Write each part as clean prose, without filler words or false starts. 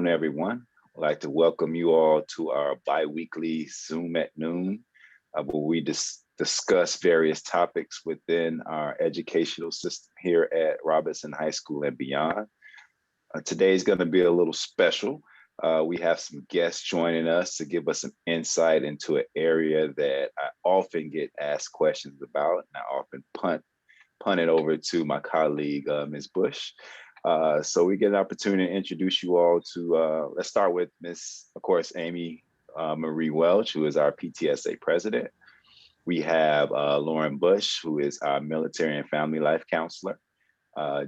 Everyone. I'd like to welcome you all to our bi-weekly Zoom at noon, where we discuss various topics within our educational system here at Robertson High School and beyond. Today is going to be a little special. We have some guests joining us to give us some insight into an area that I often get asked questions about, and I often punt it over to my colleague, Ms. Bush. So we get an opportunity to introduce you all to, let's start with of course, Amy Marie Welch, who is our PTSA president. We have Lauren Bush, who is our military and family life counselor.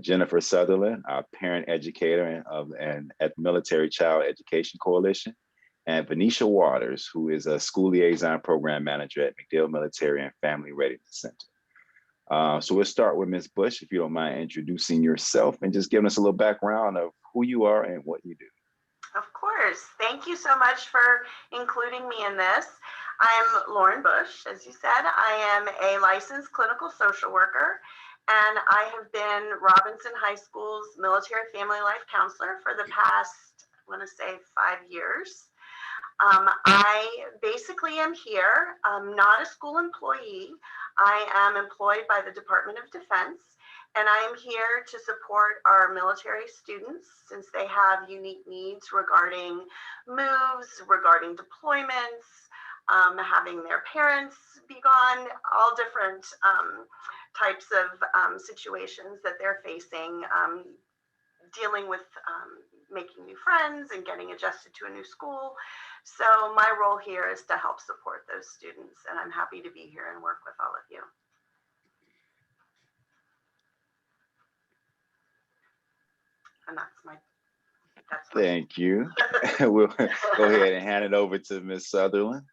Jennifer Southerland, our parent educator at the Military Child Education Coalition. And Venetia Waters, who is a school liaison program manager at MacDill Military and Family Readiness Center. So we'll start with Ms. Bush, if you don't mind introducing yourself and just giving us a little background of who you are and what you do. Of course. Thank you so much for including me in this. I'm Lauren Bush, as you said. I am a licensed clinical social worker, and I have been Robinson High School's military family life counselor for the past, I want to say, 5 years. I basically am here. I'm not a school employee. I am employed by the Department of Defense, and I am here to support our military students since they have unique needs regarding moves, regarding deployments, having their parents be gone, all different types of situations that they're facing, dealing with making new friends and getting adjusted to a new school. So my role here is to help support those students, and I'm happy to be here and work with all of you. And Thank you. We'll go ahead and hand it over to Ms. Southerland.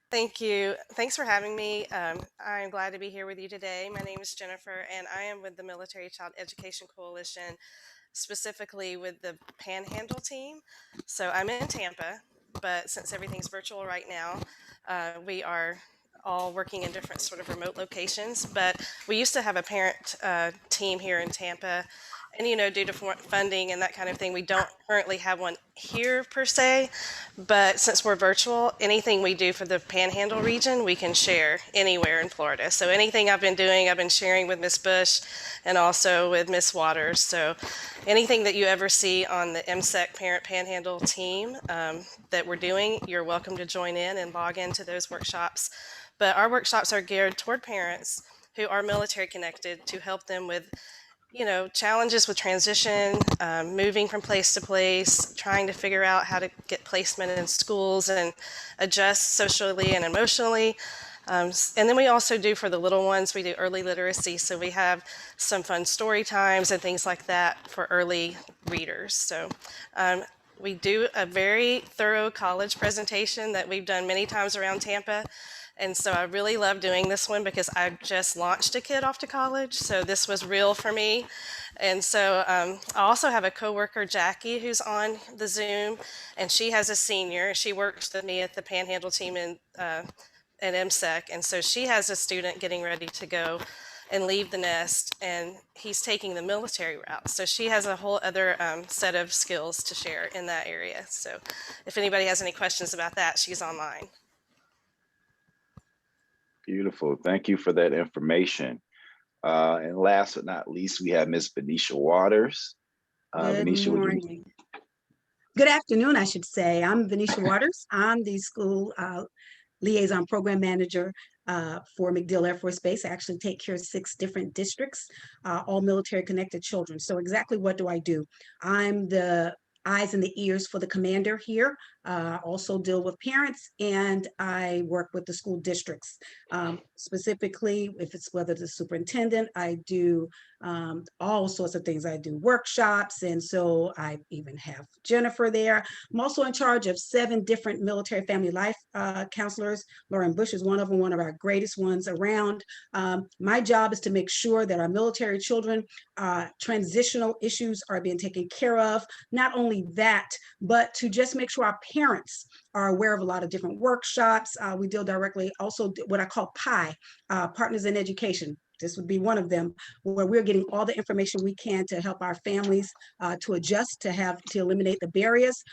Thank you. Thanks for having me. I'm glad to be here with you today. My name is Jennifer, and I am with the Military Child Education Coalition, specifically with the Panhandle team. So I'm in Tampa, but since everything's virtual right now, we are all working in different sort of remote locations. But we used to have a parent team here in Tampa, and due to funding and that kind of thing, we don't currently have one here per se. But since we're virtual, anything we do for the Panhandle region, we can share anywhere in Florida. So anything I've been doing, I've been sharing with Ms. Bush and also with Ms. Waters. So anything that you ever see on the MSEC Parent Panhandle team that we're doing, you're welcome to join in and log into those workshops. But our workshops are geared toward parents who are military connected to help them with challenges with transition, moving from place to place, trying to figure out how to get placement in schools and adjust socially and emotionally. And then we also do for the little ones, we do early literacy. So we have some fun story times and things like that for early readers. So we do a very thorough college presentation that we've done many times around Tampa. And so I really love doing this one because I just launched a kid off to college. So this was real for me. And so I also have a coworker, Jackie, who's on the Zoom, and she has a senior. She works with me at the Panhandle team at MSEC. And so she has a student getting ready to go and leave the nest, and he's taking the military route. So she has a whole other set of skills to share in that area. So if anybody has any questions about that, she's online. Beautiful. Thank you for that information. And last but not least, we have Ms. Venetia Waters. Good Venetia, morning. Good afternoon, I should say. I'm Venetia Waters. I'm the school liaison program manager for MacDill Air Force Base. I actually take care of 6 different districts, all military connected children. So exactly what do I do? I'm the eyes and the ears for the commander here. Also deal with parents, and I work with the school districts. Specifically, if it's whether the superintendent, I do all sorts of things. I do workshops, and so I even have Jennifer there. I'm also in charge of 7 different military family life counselors. Lauren Bush is one of them, one of our greatest ones around. My job is to make sure that our military children, transitional issues are being taken care of. Not only that, but to just make sure our parents are aware of a lot of different workshops. We deal directly also what I call PI, Partners in Education, This would be one of them, where we're getting all the information we can to help our families to adjust, to eliminate the barriers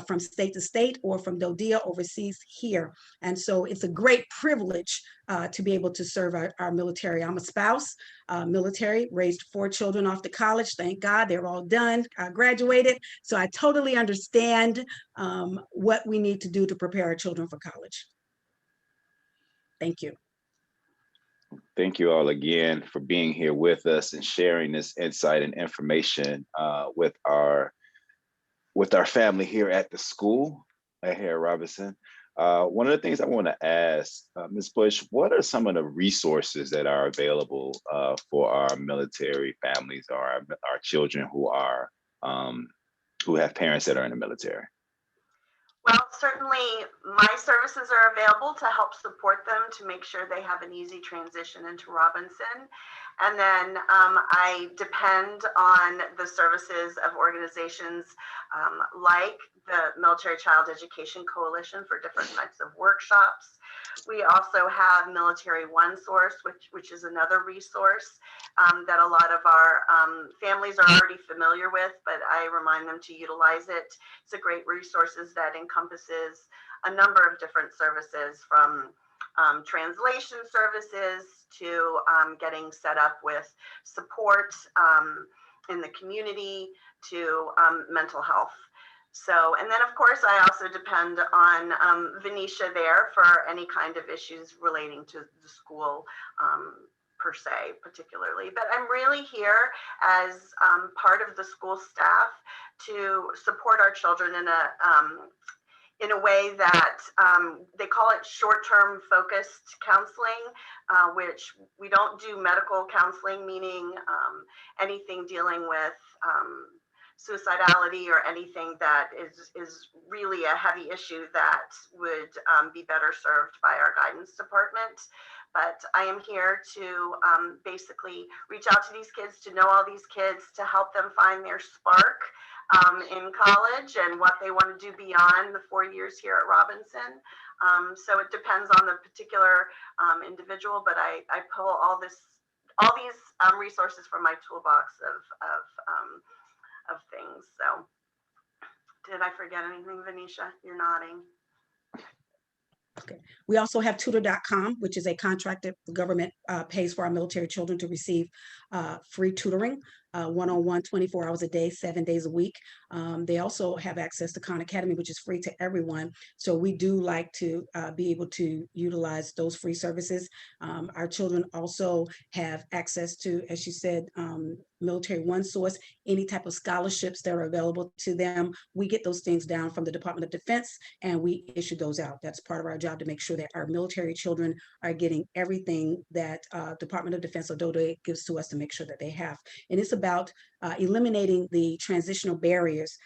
from state to state or from DODEA overseas here. And so it's a great privilege to be able to serve our military. I'm a spouse, military, raised 4 children off to college. Thank God they're all done, graduated. So I totally understand what we need to do to prepare our children for college. Thank you. Thank you all again for being here with us and sharing this insight and information with our family here at the school here at Robinson. One of the things I want to ask, Ms. Bush, what are some of the resources that are available for our military families or our children who have parents that are in the military? Well, certainly my services are available to help support them to make sure they have an easy transition into Robinson. And then I depend on the services of organizations like the Military Child Education Coalition for different types of workshops. We also have Military One Source, which is another resource that a lot of our families are already familiar with, but I remind them to utilize it. It's a great resource that encompasses a number of different services, from translation services to getting set up with support in the community to mental health. So, and then of course, I also depend on Venetia there for any kind of issues relating to the school per se, particularly. But I'm really here as part of the school staff to support our children in a way that they call it short-term focused counseling, which we don't do medical counseling, meaning anything dealing with suicidality or anything that is really a heavy issue that would be better served by our guidance department. But I am here to basically reach out to these kids, to know all these kids, to help them find their spark in college and what they want to do beyond the 4 years here at Robinson. So it depends on the particular individual, but I pull all these resources from my toolbox of things. So did I forget anything, Venetia? You're nodding. Okay. We also have tutor.com, which is a contract that the government pays for our military children to receive free tutoring, one-on-one, 24 hours a day, 7 days a week. They also have access to Khan Academy, which is free to everyone. So we do like to be able to utilize those free services. Our children also have access to, as you said, Military One Source, any type of scholarships that are available to them. We get those things down from the Department of Defense and we issue those out. That's part of our job, to make sure that our military children are getting everything that Department of Defense or DODA gives to us to make sure that they have. And it's about eliminating the transitional barriers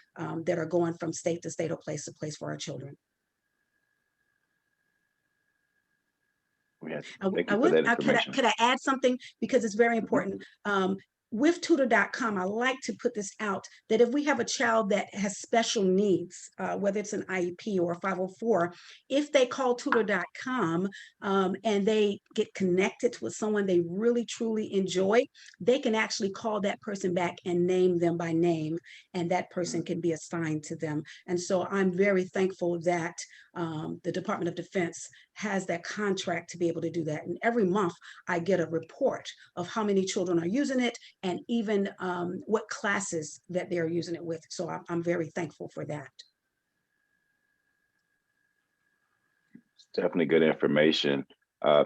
that are going from state to state or place to place for our children. Could I add something, because it's very important? With tutor.com, I like to put this out, that if we have a child that has special needs, whether it's an IEP or a 504, if they call tutor.com and they get connected with someone they really truly enjoy, they can actually call that person back and name them by name, and that person can be assigned to them. And so I'm very thankful that the Department of Defense has that contract to be able to do that. And every month I get a report of how many children are using it, and even what classes that they're using it with. So I'm very thankful for that. It's definitely good information.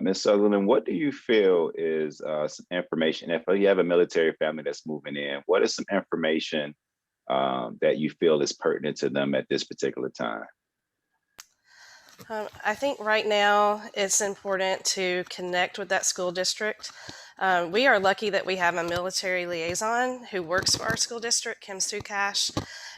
Ms. Southerland, what do you feel is some information, if you have a military family that's moving in, what is some information that you feel is pertinent to them at this particular time? I think right now it's important to connect with that school district. We are lucky that we have a military liaison who works for our school district, Kim Sukash,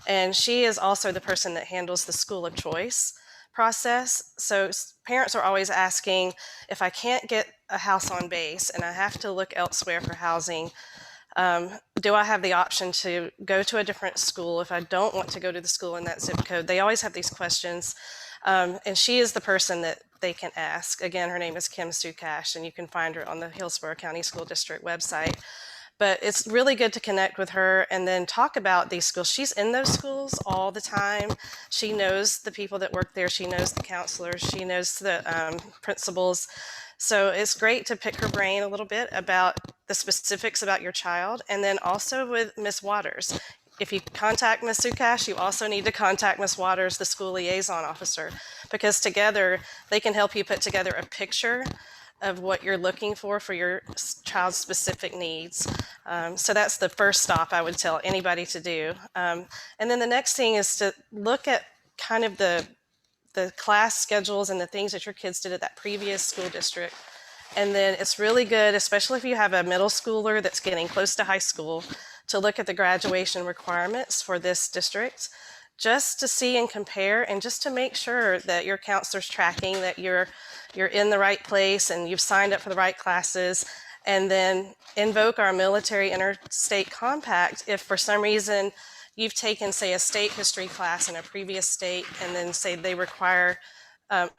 and she is also the person that handles the school of choice process. So parents are always asking, if I can't get a house on base and I have to look elsewhere for housing, do I have the option to go to a different school if I don't want to go to the school in that zip code? They always have these questions. And she is the person that they can ask. Again, her name is Kim Sukash, and you can find her on the Hillsborough County School District website. But it's really good to connect with her and then talk about these schools. She's in those schools all the time. She knows the people that work there. She knows the counselors. She knows the principals. So it's great to pick her brain a little bit about the specifics about your child. And then also with Miss Waters. If you contact Ms. Sukash, you also need to contact Ms. Waters, the school liaison officer, because together they can help you put together a picture of what you're looking for your child's specific needs. So that's the first stop I would tell anybody to do. And then the next thing is to look at kind of the class schedules and the things that your kids did at that previous school district. And then it's really good, especially if you have a middle schooler that's getting close to high school, to look at the graduation requirements for this district, just to see and compare, and just to make sure that your counselor's tracking that you're in the right place and you've signed up for the right classes. And then invoke our military interstate compact if for some reason you've taken, say, a state history class in a previous state, and then say they require an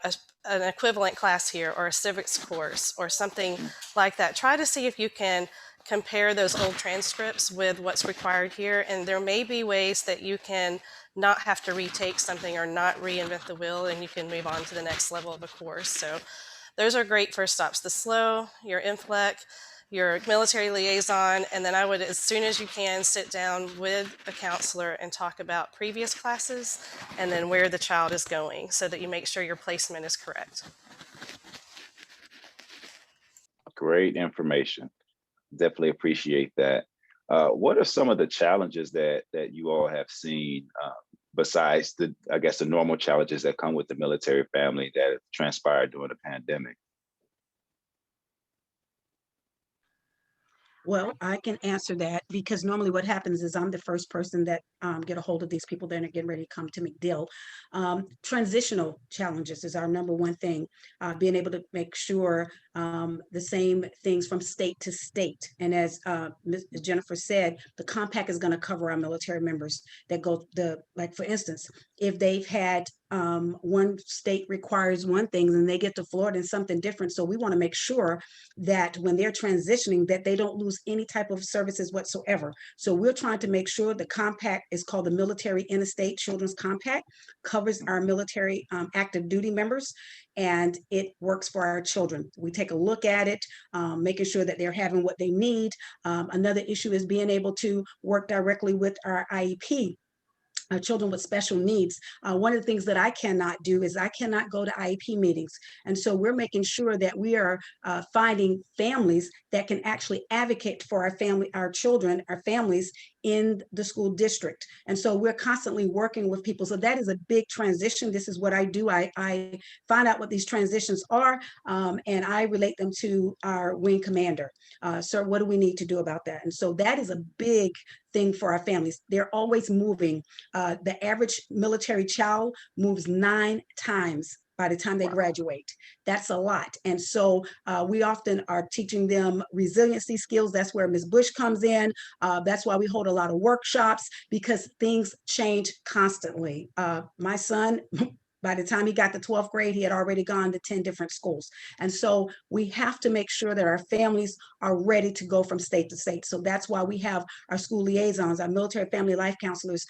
equivalent class here, or a civics course or something like that. Try to see if you can compare those old transcripts with what's required here, and there may be ways that you can not have to retake something or not reinvent the wheel, and you can move on to the next level of a course. So those are great first stops: the SLO, your MFLEC, your military liaison, and then I would, as soon as you can, sit down with a counselor and talk about previous classes and then where the child is going, so that you make sure your placement is correct. Great information. Definitely appreciate that. What are some of the challenges that you all have seen, besides the, I guess, the normal challenges that come with the military family that have transpired during the pandemic? Well, I can answer that, because normally what happens is I'm the first person that get a hold of these people that are getting ready to come to McDill. Transitional challenges is our number one thing, being able to make sure the same things from state to state. And as Ms. Jennifer said, the compact is going to cover our military members that go, like for instance, if they've had one state requires one thing and they get to Florida and something different. So we want to make sure that when they're transitioning, that they don't lose any type of services whatsoever. So we're trying to make sure the compact is called the Military Interstate Children's Compact, covers our military active duty members, and it works for our children. We take a look at it, making sure that they're having what they need. Another issue is being able to work directly with our IEP, children with special needs. One of the things that I cannot do is I cannot go to IEP meetings. And so we're making sure that we are finding families that can actually advocate for our children, our families in the school district. And so we're constantly working with people. So that is a big transition. This is what I do. I find out what these transitions are, and I relate them to our wing commander. So what do we need to do about that? And so that is a big thing for our families. They're always moving. The average military child moves 9 times by the time they graduate. That's a lot. And so we often are teaching them resiliency skills. That's where Ms. Bush comes in. That's why we hold a lot of workshops, because things change constantly. My son, by the time he got to 12th grade, he had already gone to 10 different schools. And so we have to make sure that our families are ready to go from state to state. So that's why we have our school liaisons, our military family life counselors,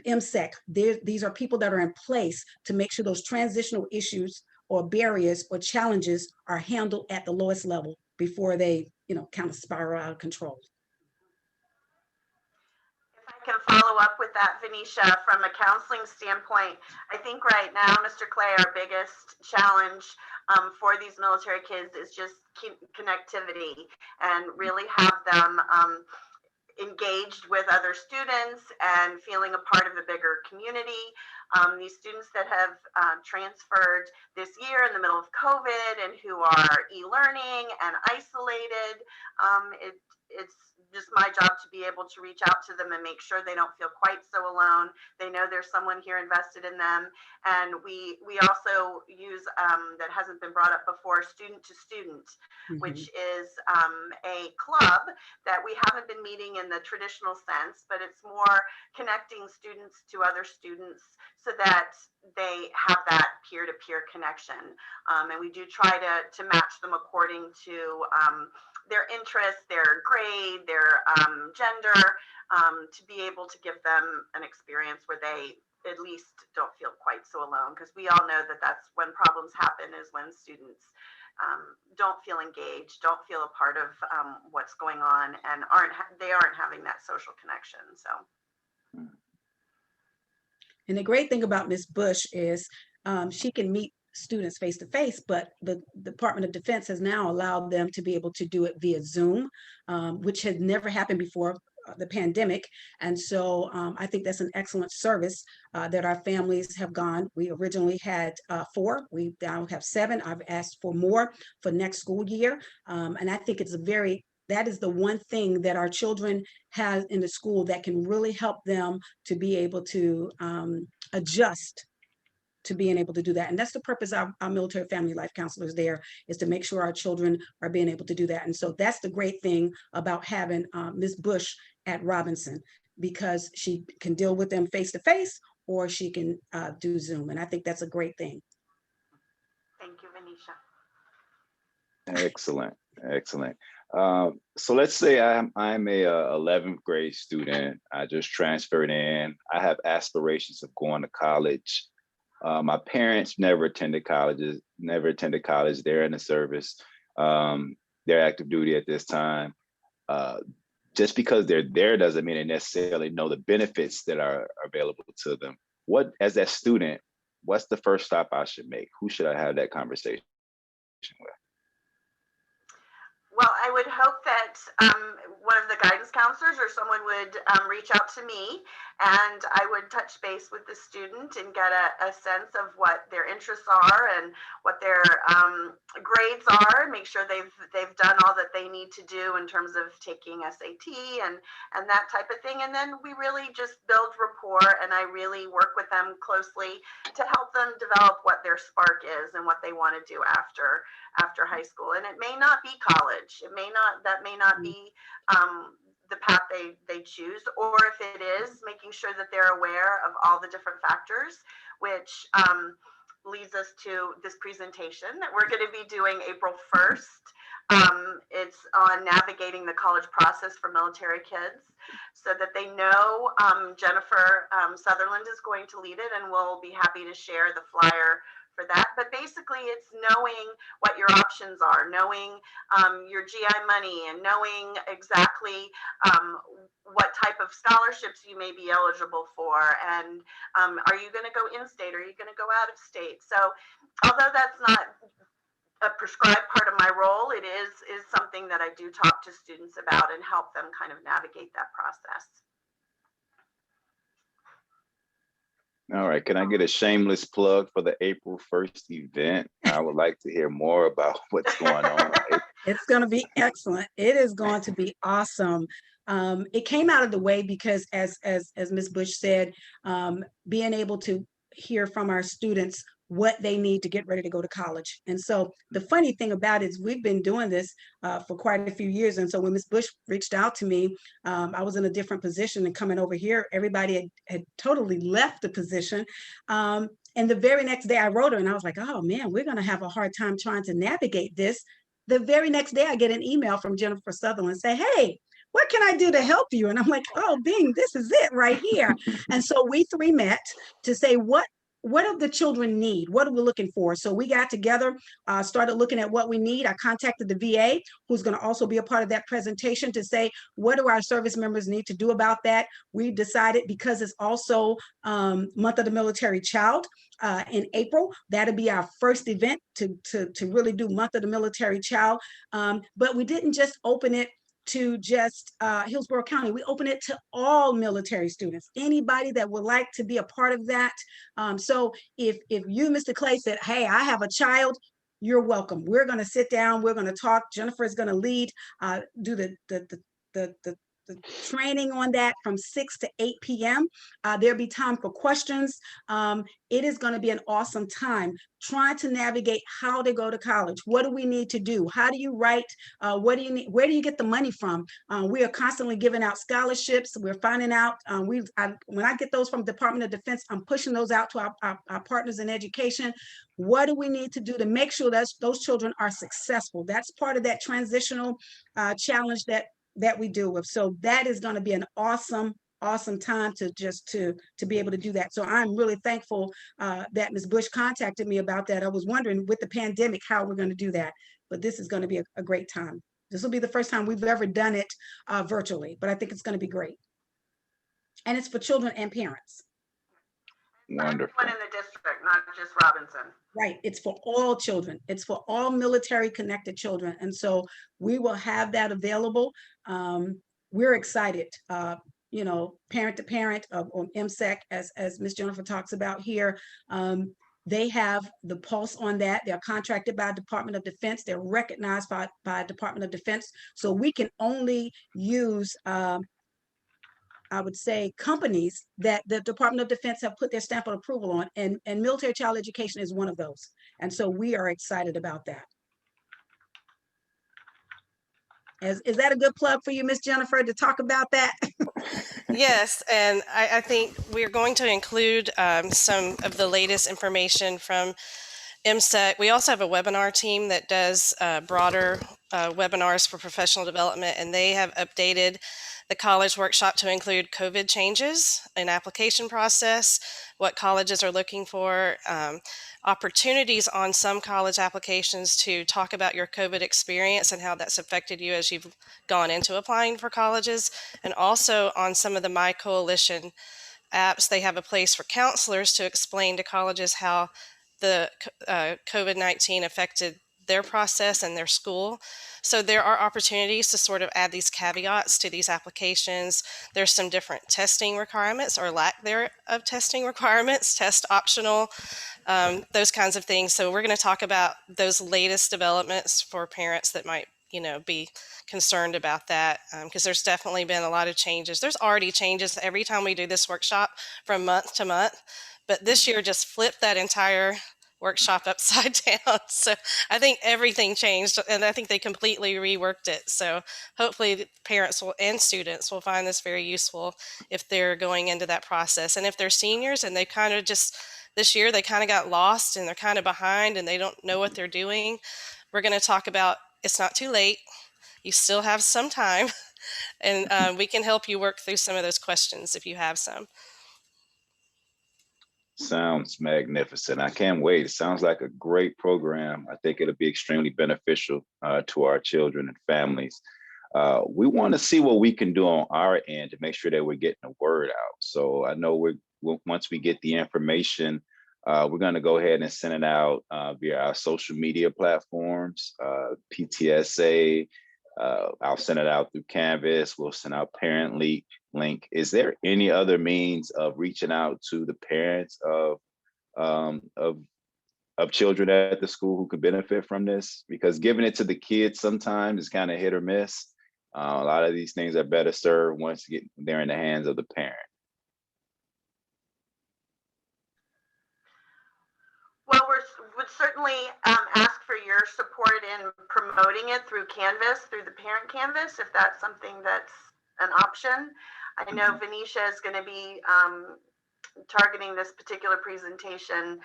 MSEC. These are people that are in place to make sure those transitional issues or barriers or challenges are handled at the lowest level before they, kind of spiral out of control. If I can follow up with that, Venetia, from a counseling standpoint, I think right now, Mr. Clay, our biggest challenge for these military kids is just connectivity, and really have them engaged with other students and feeling a part of a bigger community. These students that have transferred this year in the middle of COVID and who are e-learning and isolated, it's just my job to be able to reach out to them and make sure they don't feel quite so alone. They know there's someone here invested in them. And we also use, that hasn't been brought up before, student to student, which is a club that we haven't been meeting in the traditional sense, but it's more connecting students to other students so that they have that peer-to-peer connection. And we do try to match them according to their interests, their grade, their gender, to be able to give them an experience where they at least don't feel quite so alone. Because we all know that that's when problems happen, is when students don't feel engaged, don't feel a part of what's going on, and aren't having that social connection. So. And the great thing about Ms. Bush is she can meet students face to face, but the Department of Defense has now allowed them to be able to do it via Zoom, which had never happened before the pandemic. And so I think that's an excellent service that our families have gone. We originally had 4, we now have 7. I've asked for more for next school year. And I think it's that is the one thing that our children have in the school that can really help them to be able to adjust to being able to do that. And that's the purpose of our military family life counselors there, is to make sure our children are being able to do that. And so that's the great thing about having Ms. Bush at Robinson, because she can deal with them face to face, or she can do Zoom. And I think that's a great thing. Thank you, Venetia. Excellent, excellent. So let's say I'm a 11th grade student. I just transferred in. I have aspirations of going to college. My parents never attended college. They're in the service. They're active duty at this time. Just because they're there doesn't mean they necessarily know the benefits that are available to them. What, as that student, what's the first stop I should make? Who should I have that conversation with? Well, I would hope that one of the guidance counselors or someone would reach out to me, and I would touch base with the student and get a sense of what their interests are and what their grades are. Make sure they've done all that they need to do in terms of taking SAT and that type of thing. And then we really just build rapport, and I really work with them closely to help them develop what their spark is and what they want to do after high school. And it may not be college. That may not be the path they choose, or if it is, making sure that they're aware of all the different factors, which leads us to this presentation that we're going to be doing April 1st. It's on navigating the college process for military kids, so that they know. Jennifer Southerland is going to lead it, and we'll be happy to share the flyer for that. But basically, it's knowing what your options are, knowing your GI money, and knowing exactly what type of scholarships you may be eligible for, and are you going to go in-state, or are you going to go out of state? So although that's not a prescribed part of my role, it is something that I do talk to students about and help them kind of navigate that process. All right, can I get a shameless plug for the April 1st event? I would like to hear more about what's going on. It's going to be excellent. It is going to be awesome. It came out of the way because, as Ms. Bush said, being able to hear from our students what they need to get ready to go to college. And so the funny thing about it is we've been doing this for quite a few years. And so when Ms. Bush reached out to me, I was in a different position, and coming over here, everybody had totally left the position. And the very next day I wrote her, and I was like, oh man, we're going to have a hard time trying to navigate this. The very next day I get an email from Jennifer Southerland say, hey, what can I do to help you? And I'm like, oh, Bing, this is it right here. And so we 3 met to say, what do the children need? What are we looking for? So we got together, started looking at what we need. I contacted the VA, who's going to also be a part of that presentation, to say, what do our service members need to do about that? We decided, because it's also Month of the Military Child in April, that'll be our first event to really do Month of the Military Child. But we didn't just open it to just Hillsborough County. We open it to all military students, anybody that would like to be a part of that. So if you, Mr. Clay, said, hey, I have a child, you're welcome. We're going to sit down. We're going to talk. Jennifer is going to lead, do the the training on that from 6 to 8 p.m. There'll be time for questions. It is going to be an awesome time trying to navigate how to go to college. What do we need to do? How do you write? What do you need? Where do you get the money from? We are constantly giving out scholarships. We're finding out. When I get those from Department of Defense, I'm pushing those out to our partners in education. What do we need to do to make sure that those children are successful? That's part of that transitional challenge that we deal with. So that is going to be an awesome time to be able to do that. So I'm really thankful that Ms. Bush contacted me about that. I was wondering with the pandemic how we're going to do that, but this is going to be a great time. This will be the first time we've ever done it virtually, but I think it's going to be great. And it's for children and parents. Wonderful. Everyone in the district, not just Robinson. Right. It's for all children. It's for all military connected children. And so we will have that available. We're excited, parent to parent on MSEC, as Ms. Jennifer talks about here. They have the pulse on that. They're contracted by Department of Defense. They're recognized by Department of Defense. So we can only use I would say companies that the Department of Defense have put their stamp of approval on, and military child education is one of those. And so we are excited about that. Is that a good plug for you, Miss Jennifer, to talk about that? Yes, and I think we're going to include some of the latest information from MSEC. We also have a webinar team that does broader webinars for professional development, and they have updated the college workshop to include COVID changes in application process, what colleges are looking for, opportunities on some college applications to talk about your COVID experience and how that's affected you as you've gone into applying for colleges, and also on some of the My Coalition apps, they have a place for counselors to explain to colleges how the COVID-19 affected their process and their school. So there are opportunities to sort of add these caveats to these applications. There's some different testing requirements or lack there of testing requirements, test optional, those kinds of things. So we're going to talk about those latest developments for parents that might, be concerned about that, because there's definitely been a lot of changes. There's already changes every time we do this workshop from month to month, but this year just flipped that entire workshop upside down. So I think everything changed, and I think they completely reworked it. So hopefully parents and students will find this very useful if they're going into that process. And if they're seniors and they kind of just, this year they kind of got lost and they're kind of behind and they don't know what they're doing, we're going to talk about it's not too late. You still have some time, and we can help you work through some of those questions if you have some. Sounds magnificent. I can't wait. It sounds like a great program. I think it'll be extremely beneficial to our children and families. We want to see what we can do on our end to make sure that we're getting the word out. So I know once we get the information, we're going to go ahead and send it out via our social media platforms, PTSA. I'll send it out through Canvas. We'll send out parent link. Is there any other means of reaching out to the parents of children at the school who could benefit from this? Because giving it to the kids sometimes is kind of hit or miss. A lot of these things are better served once they're in the hands of the parent. Well, we would certainly ask for your support in promoting it through Canvas, through the parent Canvas, if that's something that's an option. I know Venetia is going to be targeting this particular presentation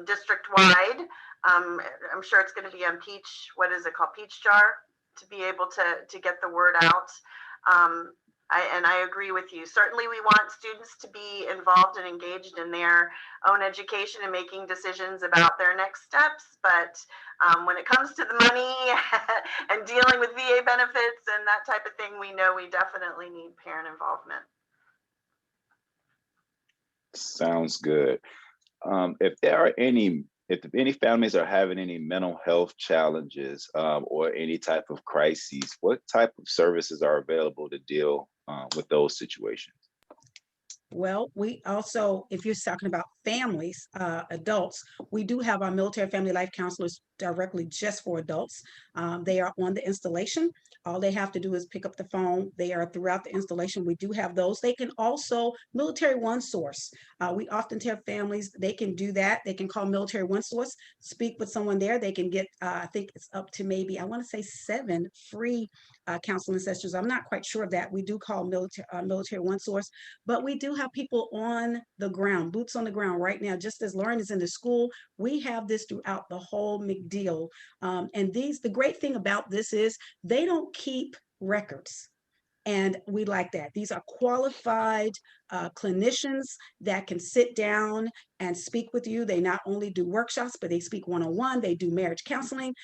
district-wide. I'm sure it's going to be on Peach, what is it called, Peach Jar, to be able to get the word out. And I agree with you. Certainly we want students to be involved and engaged in their own education and making decisions about their next steps. But when it comes to the money and dealing with VA benefits and that type of thing, we know we definitely need parent involvement. Sounds good. If any families are having any mental health challenges or any type of crises, what type of services are available to deal with those situations? Well, we also, if you're talking about families, adults, we do have our military family life counselors directly just for adults. They are on the installation. All they have to do is pick up the phone. They are throughout the installation. We do have those. They can also, Military One Source. We often tell families they can do that. They can call Military One Source, speak with someone there. They can get, I think it's up to maybe, I want to say 7 free counseling sessions. I'm not quite sure of that. We do call Military One Source, but we do have people on the ground, boots on the ground right now. Just as Lauren is in the school, we have this throughout the whole McDill. And the great thing about this is they don't keep records. And we like that. These are qualified clinicians that can sit down and speak with you. They not only do workshops, but they speak one-on-one. They do marriage counseling.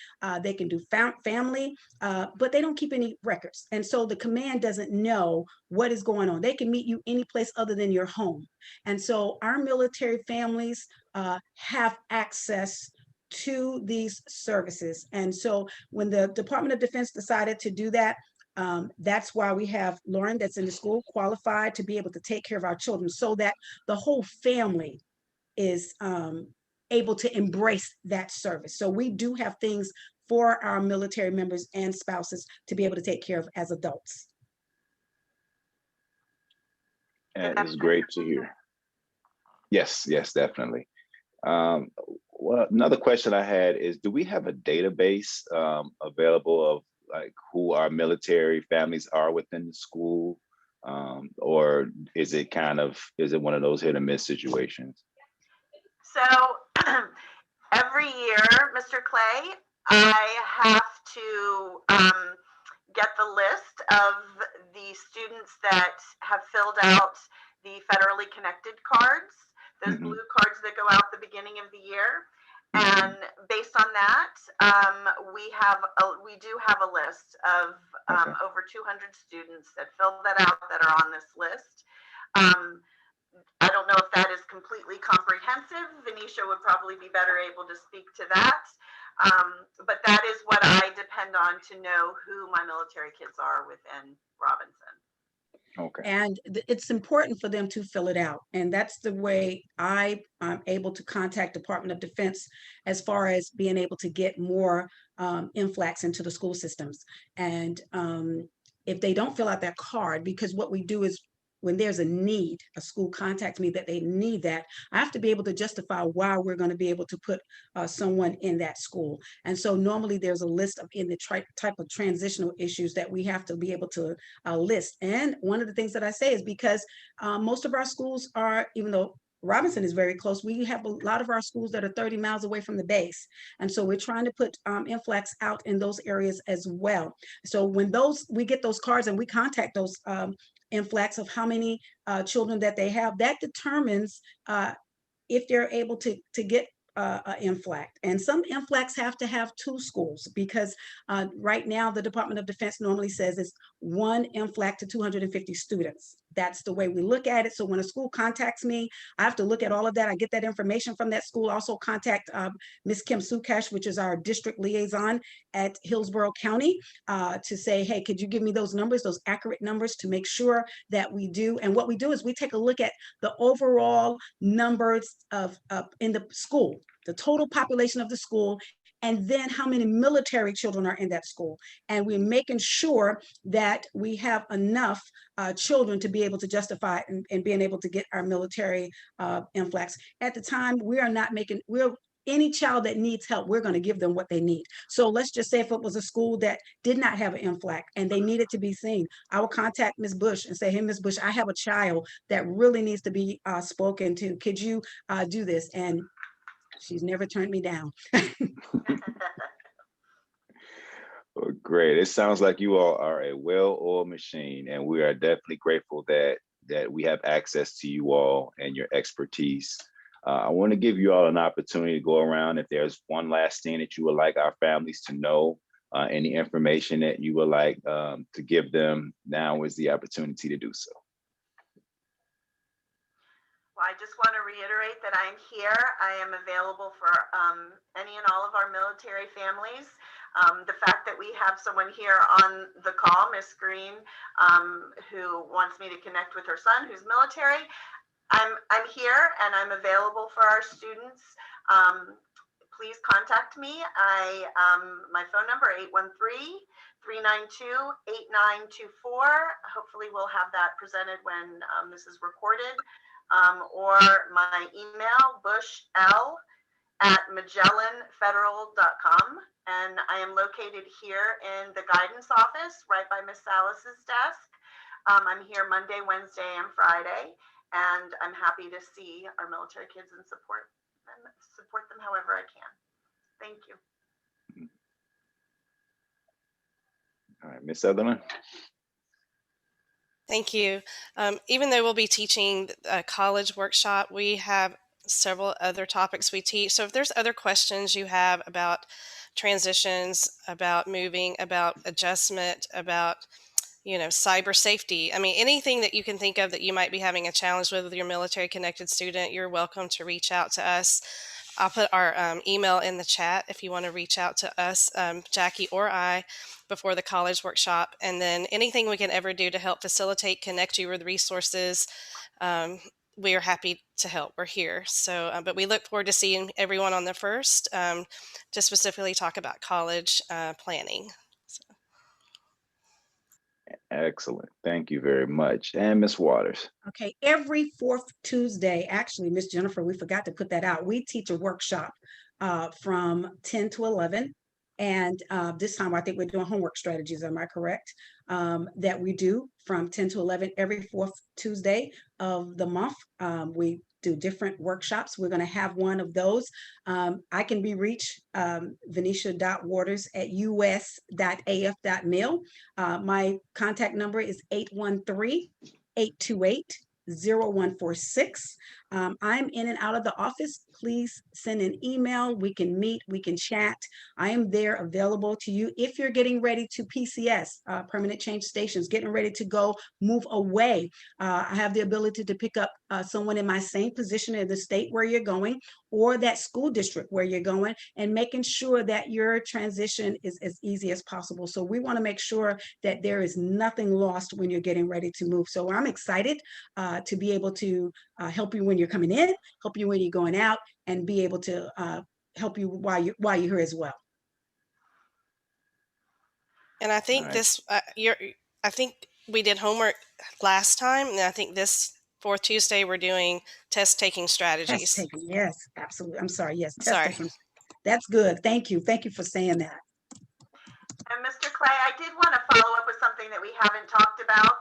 They can do family, but they don't keep any records. And so the command doesn't know what is going on. They can meet you any place other than your home. And so our military families have access to these services. And so when the Department of Defense decided to do that, that's why we have Lauren that's in the school qualified to be able to take care of our children so that the whole family is able to embrace that service. So we do have things for our military members and spouses to be able to take care of as adults. And it's great to hear. Yes, yes, definitely. Well, another question I had is, do we have a database available of like who our military families are within the school? Or is it one of those hit and miss situations? So every year, Mr. Clay, I have to get the list of the students that have filled out the federally connected cards, those Mhm. blue cards that go out the beginning of the year. Mhm. And based on that, we do have a list of Okay. over 200 students that filled that out that are on this list. I don't know if that is completely comprehensive. Venetia would probably be better able to speak to that. But that is what I depend on to know who my military kids are within Robinson. Okay. And it's important for them to fill it out. And that's the way I'm able to contact Department of Defense as far as being able to get more influx into the school systems. And if they don't fill out that card, because what we do is when there's a need, a school contacts me that they need that, I have to be able to justify why we're going to be able to put someone in that school. And so normally there's a list of in the type of transitional issues that we have to be able to list. And one of the things that I say is because most of our schools are, even though Robinson is very close, we have a lot of our schools that are 30 miles away from the base. And so we're trying to put influx out in those areas as well. So when we get those cards and we contact those influx of how many children that they have, that determines if they're able to get influx. And some influx have to have 2 schools because right now the Department of Defense normally says it's 1 influx to 250 students. That's the way we look at it. So when a school contacts me, I have to look at all of that. I get that information from that school. Also contact Ms. Kim Sukesh, which is our district liaison at Hillsborough County, to say, hey, could you give me those numbers, those accurate numbers, to make sure that we do. And what we do is we take a look at the overall numbers of in the school, the total population of the school, and then how many military children are in that school. And we're making sure that we have enough children to be able to justify and being able to get our military influx. At the time, any child that needs help, we're going to give them what they need. So let's just say if it was a school that did not have an influx and they needed to be seen, I will contact Ms. Bush and say, hey, Ms. Bush, I have a child that really needs to be spoken to. Could you do this? And she's never turned me down. Well, great. It sounds like you all are a well-oiled machine, and we are definitely grateful that we have access to you all and your expertise. I want to give you all an opportunity to go around. If there's one last thing that you would like our families to know, any information that you would like to give them, now is the opportunity to do so. Well, I just want to reiterate that I'm here. I am available for any and all of our military families. The fact that we have someone here on the call, Miss Green, who wants me to connect with her son, who's military, I'm here and I'm available for our students. Please contact me. My phone number 813-392-8924. Hopefully we'll have that presented when this is recorded. Or my email, bushL@magellanfederal.com. And I am located here in the guidance office right by Miss Salas's desk. I'm here Monday, Wednesday, and Friday, and I'm happy to see our military kids and support them however I can. Thank you. All right, Miss Southerland. Thank you. Even though we'll be teaching a college workshop, we have several other topics we teach. So if there's other questions you have about transitions, about moving, about adjustment, about cyber safety. I mean, anything that you can think of that you might be having a challenge with your military connected student, you're welcome to reach out to us. I'll put our email in the chat if you want to reach out to us, Jackie or I, before the college workshop. And then anything we can ever do to help facilitate, connect you with resources, we are happy to help. We're here. So, but we look forward to seeing everyone on the 1st to specifically talk about college planning. So. Excellent. Thank you very much. And Miss Waters. Okay, every 4th Tuesday, actually, Miss Jennifer, we forgot to put that out. We teach a workshop from 10 to 11. And this time, I think we're doing homework strategies. Am I correct? That we do from 10 to 11 every 4th Tuesday of the month. We do different workshops. We're going to have one of those. I can be reached, venetia.waters@us.af.mil. My contact number is 813-828-0146. I'm in and out of the office. Please send an email. We can meet, we can chat. I am there available to you. If you're getting ready to PCS, permanent change stations, getting ready to go move away, I have the ability to pick up someone in my same position in the state where you're going or that school district where you're going, and making sure that your transition is as easy as possible. So we want to make sure that there is nothing lost when you're getting ready to move. So I'm excited to be able to help you when you're coming in, help you when you're going out, and be able to help you while you're here as well. And I think I think we did homework last time, and I think this 4th Tuesday we're doing test taking strategies. Test taking, yes, absolutely. I'm sorry, yes, test Sorry. taking. That's good. Thank you for saying that. And Mr. Clay, I did want to follow up with something that we haven't talked about.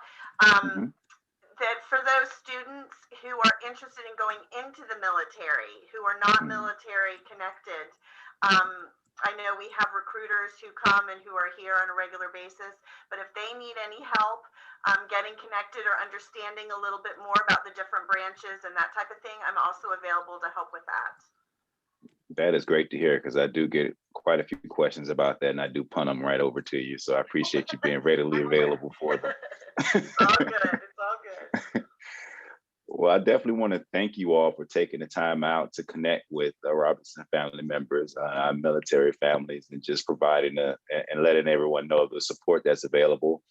That for those students who are interested in going into the military, who are not military connected, I know we have recruiters who come and who are here on a regular basis, but if they need any help getting connected or understanding a little bit more about the different branches and that type of thing, I'm also available to help with that. That is great to hear, because I do get quite a few questions about that, and I do punt them right over to you. So I appreciate you being readily available for them. It's all good. It's all good. Well, I definitely want to thank you all for taking the time out to connect with the Robinson family members, our military families, and just providing and letting everyone know the support that's available.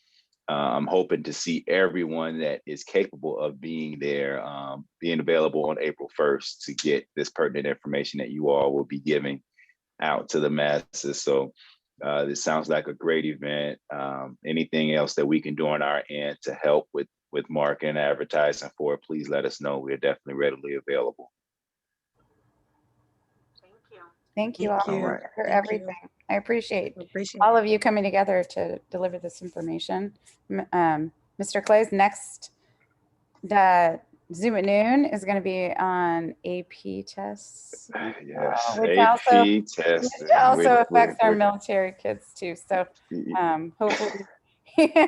I'm hoping to see everyone that is capable of being there, being available on April 1st to get this pertinent information that you all will be giving out to the masses. So this sounds like a great event. Anything else that we can do on our end to help with marketing and advertising for it, please let us know. We're definitely readily available. Thank you. Thank you all for everything. I appreciate all of you coming together to deliver this information. Mr. Clay's next Zoom at noon is going to be on AP tests. Yes, Which also affects our military kids too. So hopefully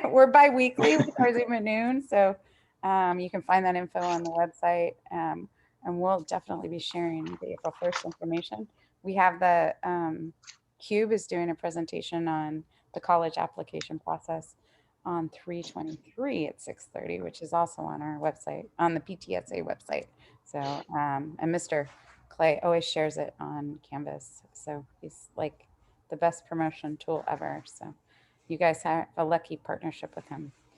we're bi-weekly with our Zoom at noon. So you can find that info on the website. And we'll definitely be sharing the April 1st information. We have the CUBE is doing a presentation on the college application process on 3/23 at 6:30, which is also on our website, on the PTSA website. So, and Mr. Clay always shares it on Canvas. So he's like the best promotion tool ever. So you guys have a lucky partnership with him.